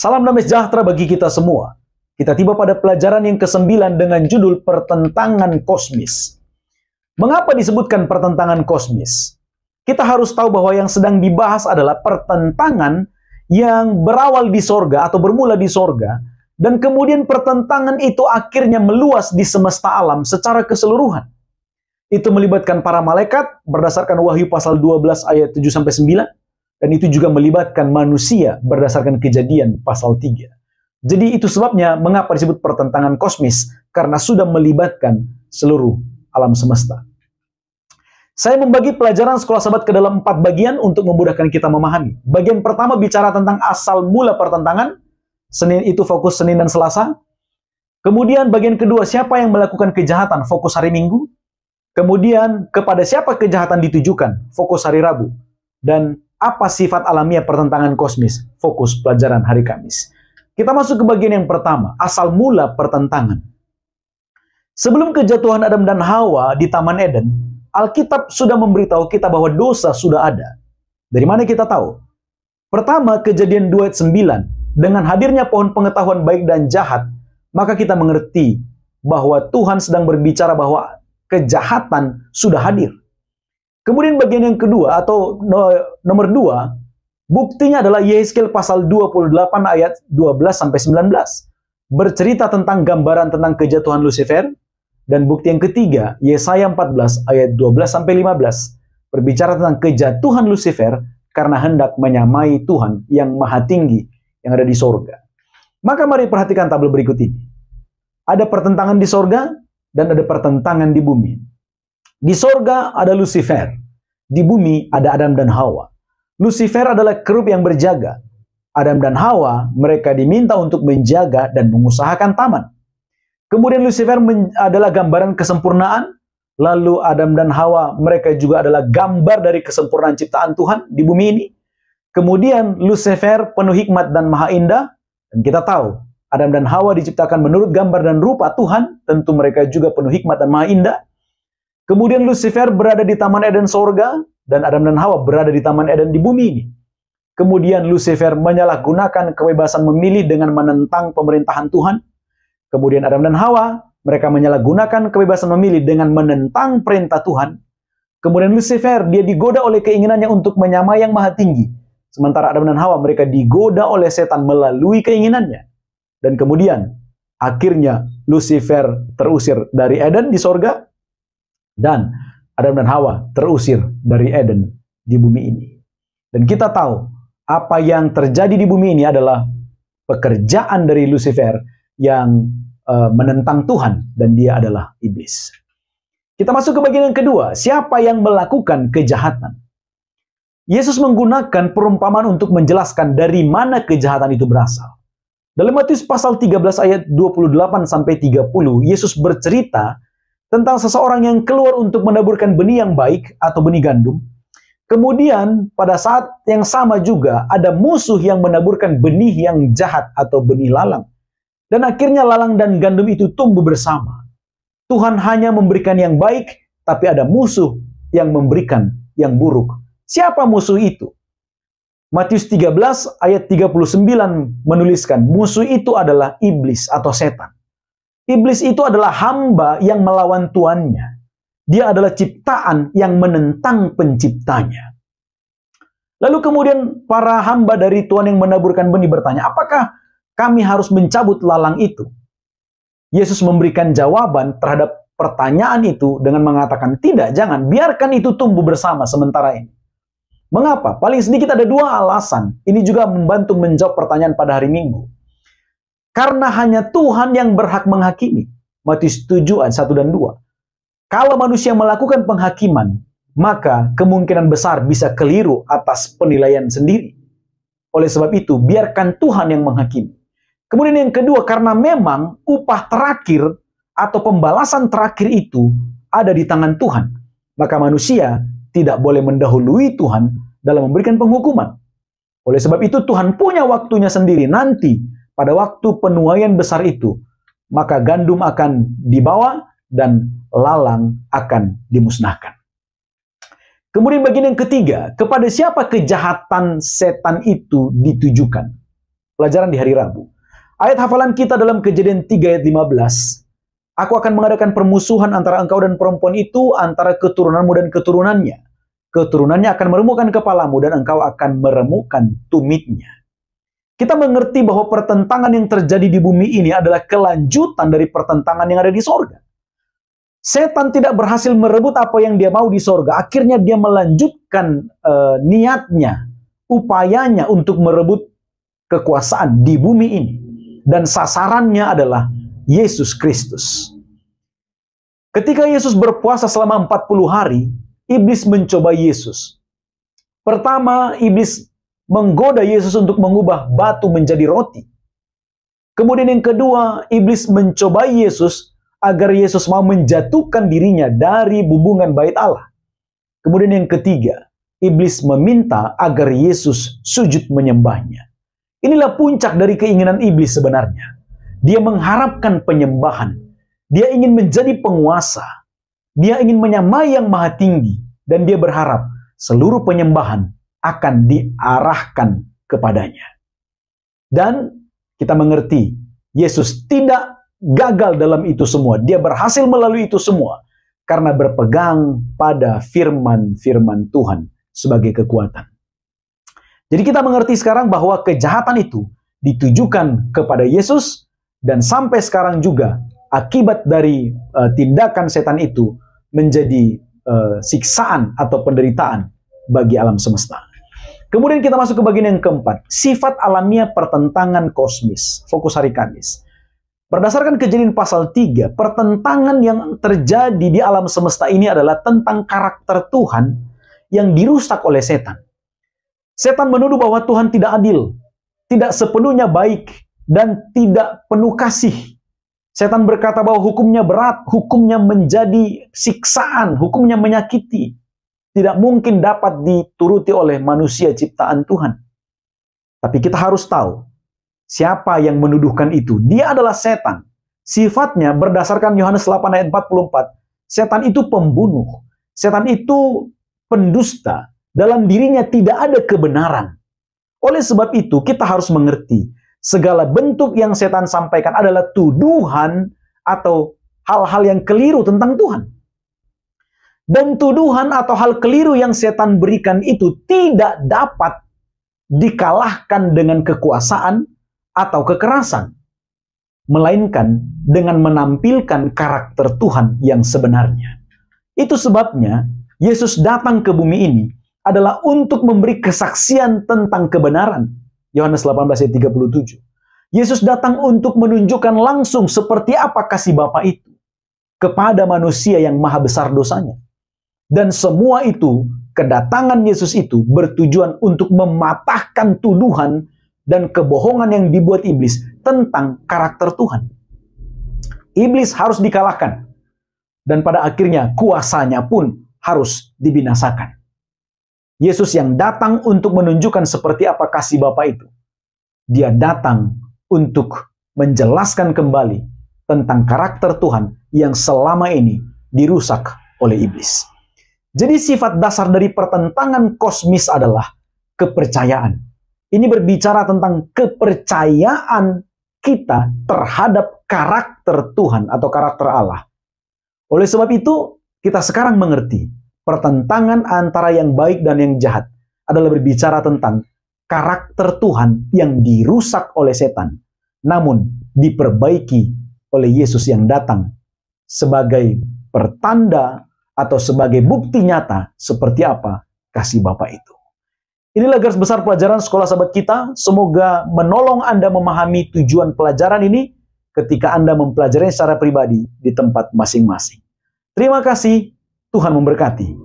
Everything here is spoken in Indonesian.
Salam damai sejahtera bagi kita semua. Kita tiba pada pelajaran yang ke-9 dengan judul Pertentangan Kosmis. Mengapa disebutkan pertentangan kosmis? Kita harus tahu bahwa yang sedang dibahas adalah pertentangan yang berawal di sorga atau bermula di sorga, dan kemudian pertentangan itu akhirnya meluas di semesta alam secara keseluruhan. Itu melibatkan para malaikat berdasarkan Wahyu pasal 12 ayat 7-9. Dan itu juga melibatkan manusia berdasarkan Kejadian pasal 3. Jadi itu sebabnya mengapa disebut pertentangan kosmis, karena sudah melibatkan seluruh alam semesta. Saya membagi pelajaran Sekolah Sabat ke dalam 4 bagian untuk memudahkan kita memahami. Bagian pertama bicara tentang asal mula pertentangan. Senin itu fokus Senin dan Selasa. Kemudian bagian kedua, siapa yang melakukan kejahatan, fokus hari Minggu. Kemudian kepada siapa kejahatan ditujukan, fokus hari Rabu. Dan apa sifat alamiah pertentangan kosmis, fokus pelajaran hari Kamis. Kita masuk ke bagian yang pertama, asal mula pertentangan. Sebelum kejatuhan Adam dan Hawa di Taman Eden, Alkitab sudah memberitahu kita bahwa dosa sudah ada. Dari mana kita tahu? Pertama, Kejadian 2 ayat 9. Dengan hadirnya pohon pengetahuan baik dan jahat, maka kita mengerti bahwa Tuhan sedang berbicara bahwa kejahatan sudah hadir. Kemudian bagian yang kedua atau nomor 2, buktinya adalah Yehezkiel pasal 28 ayat 12-19. Bercerita tentang gambaran tentang kejatuhan Lucifer. Dan bukti yang ketiga, Yesaya 14 ayat 12-15. Berbicara tentang kejatuhan Lucifer karena hendak menyamai Tuhan yang maha tinggi yang ada di sorga. Maka mari perhatikan tabel berikut ini. Ada pertentangan di sorga dan ada pertentangan di bumi. Di sorga ada Lucifer. Di bumi ada Adam dan Hawa. Lucifer adalah kerub yang berjaga. Adam dan Hawa, mereka diminta untuk menjaga dan mengusahakan taman. Kemudian Lucifer adalah gambaran kesempurnaan. Lalu Adam dan Hawa, mereka juga adalah gambar dari kesempurnaan ciptaan Tuhan di bumi ini. Kemudian Lucifer penuh hikmat dan maha indah. Dan kita tahu, Adam dan Hawa diciptakan menurut gambar dan rupa Tuhan. Tentu mereka juga penuh hikmat dan maha indah. Kemudian Lucifer berada di Taman Eden sorga, dan Adam dan Hawa berada di Taman Eden di bumi ini. Kemudian Lucifer menyalahgunakan kebebasan memilih dengan menentang pemerintahan Tuhan. Kemudian Adam dan Hawa, mereka menyalahgunakan kebebasan memilih dengan menentang perintah Tuhan. Kemudian Lucifer, dia digoda oleh keinginannya untuk menyamai yang maha tinggi. Sementara Adam dan Hawa, mereka digoda oleh setan melalui keinginannya. Dan kemudian, akhirnya Lucifer terusir dari Eden di sorga. Dan Adam dan Hawa terusir dari Eden di bumi ini. Dan kita tahu apa yang terjadi di bumi ini adalah pekerjaan dari Lucifer yang menentang Tuhan, dan dia adalah iblis. Kita masuk ke bagian yang kedua, siapa yang melakukan kejahatan? Yesus menggunakan perumpamaan untuk menjelaskan dari mana kejahatan itu berasal. Dalam Matius pasal 13 ayat 28-30, Yesus bercerita tentang seseorang yang keluar untuk menaburkan benih yang baik atau benih gandum. Kemudian pada saat yang sama juga ada musuh yang menaburkan benih yang jahat atau benih lalang. Dan akhirnya lalang dan gandum itu tumbuh bersama. Tuhan hanya memberikan yang baik, tapi ada musuh yang memberikan yang buruk. Siapa musuh itu? Matius 13 ayat 39 menuliskan, musuh itu adalah iblis atau setan. Iblis itu adalah hamba yang melawan tuannya. Dia adalah ciptaan yang menentang penciptanya. Lalu kemudian para hamba dari Tuhan yang menaburkan benih bertanya, apakah kami harus mencabut lalang itu? Yesus memberikan jawaban terhadap pertanyaan itu dengan mengatakan, tidak, jangan, biarkan itu tumbuh bersama sementara ini. Mengapa? Paling sedikit ada 2 alasan. Ini juga membantu menjawab pertanyaan pada hari Minggu. Karena hanya Tuhan yang berhak menghakimi. Matius 7 ayat 1 dan 2. Kalau manusia melakukan penghakiman, maka kemungkinan besar bisa keliru atas penilaian sendiri. Oleh sebab itu, biarkan Tuhan yang menghakimi. Kemudian yang kedua, karena memang upah terakhir atau pembalasan terakhir itu ada di tangan Tuhan. Maka manusia tidak boleh mendahului Tuhan dalam memberikan penghukuman. Oleh sebab itu, Tuhan punya waktunya sendiri nanti. Pada waktu penuaian besar itu, maka gandum akan dibawa dan lalang akan dimusnahkan. Kemudian bagian yang ketiga, kepada siapa kejahatan setan itu ditujukan? pelajaran di hari Rabu. Ayat hafalan kita dalam Kejadian 3 ayat 15. Aku akan mengadakan permusuhan antara engkau dan perempuan itu, antara keturunanmu dan keturunannya. Keturunannya akan meremukkan kepalamu dan engkau akan meremukkan tumitnya. Kita mengerti bahwa pertentangan yang terjadi di bumi ini adalah kelanjutan dari pertentangan yang ada di sorga. Setan tidak berhasil merebut apa yang dia mau di sorga. Akhirnya dia melanjutkan niatnya, upayanya untuk merebut kekuasaan di bumi ini. Dan sasarannya adalah Yesus Kristus. Ketika Yesus berpuasa selama 40 hari, iblis mencoba Yesus. Pertama, iblis menggoda Yesus untuk mengubah batu menjadi roti. Kemudian yang kedua, iblis mencoba Yesus agar Yesus mau menjatuhkan dirinya dari bumbungan bait Allah. Kemudian yang ketiga, iblis meminta agar Yesus sujud menyembahnya. Inilah puncak dari keinginan iblis sebenarnya. Dia mengharapkan penyembahan. Dia ingin menjadi penguasa. Dia ingin menyamai yang maha tinggi. Dan dia berharap seluruh penyembahan akan diarahkan kepadanya. Dan kita mengerti, Yesus tidak gagal dalam itu semua. Dia berhasil melalui itu semua karena berpegang pada firman-firman Tuhan sebagai kekuatan. Jadi kita mengerti sekarang bahwa kejahatan itu ditujukan kepada Yesus, dan sampai sekarang juga akibat dari tindakan setan itu menjadi siksaan atau penderitaan bagi alam semesta. Kemudian kita masuk ke bagian yang keempat, sifat alamiah pertentangan kosmis. Fokus hari Kamis. Berdasarkan Kejadian pasal 3, pertentangan yang terjadi di alam semesta ini adalah tentang karakter Tuhan yang dirusak oleh setan. Setan menuduh bahwa Tuhan tidak adil, tidak sepenuhnya baik, dan tidak penuh kasih. Setan berkata bahwa hukumnya berat, hukumnya menjadi siksaan, hukumnya menyakiti. Tidak mungkin dapat dituruti oleh manusia ciptaan Tuhan. Tapi kita harus tahu, siapa yang menuduhkan itu? Dia adalah setan. Sifatnya berdasarkan Yohanes 8 ayat 44, setan itu pembunuh. Setan itu pendusta. Dalam dirinya tidak ada kebenaran. Oleh sebab itu, kita harus mengerti, segala bentuk yang setan sampaikan adalah tuduhan atau hal-hal yang keliru tentang Tuhan. Dan tuduhan atau hal keliru yang setan berikan itu tidak dapat dikalahkan dengan kekuasaan atau kekerasan, melainkan dengan menampilkan karakter Tuhan yang sebenarnya. Itu sebabnya Yesus datang ke bumi ini adalah untuk memberi kesaksian tentang kebenaran. Yohanes 18 ayat 37. Yesus datang untuk menunjukkan langsung seperti apa kasih Bapa itu kepada manusia yang maha besar dosanya. Dan semua itu, kedatangan Yesus itu bertujuan untuk mematahkan tuduhan dan kebohongan yang dibuat iblis tentang karakter Tuhan. Iblis harus dikalahkan. Dan pada akhirnya kuasanya pun harus dibinasakan. Yesus yang datang untuk menunjukkan seperti apa kasih Bapa itu. Dia datang untuk menjelaskan kembali tentang karakter Tuhan yang selama ini dirusak oleh iblis. Jadi sifat dasar dari pertentangan kosmis adalah kepercayaan. Ini berbicara tentang kepercayaan kita terhadap karakter Tuhan atau karakter Allah. Oleh sebab itu, kita sekarang mengerti pertentangan antara yang baik dan yang jahat adalah berbicara tentang karakter Tuhan yang dirusak oleh setan, namun diperbaiki oleh Yesus yang datang sebagai pertanda atau sebagai bukti nyata seperti apa kasih Bapa itu. Inilah garis besar pelajaran Sekolah Sahabat kita. Semoga menolong Anda memahami tujuan pelajaran ini ketika Anda mempelajarinya secara pribadi di tempat masing-masing. Terima kasih, Tuhan memberkati.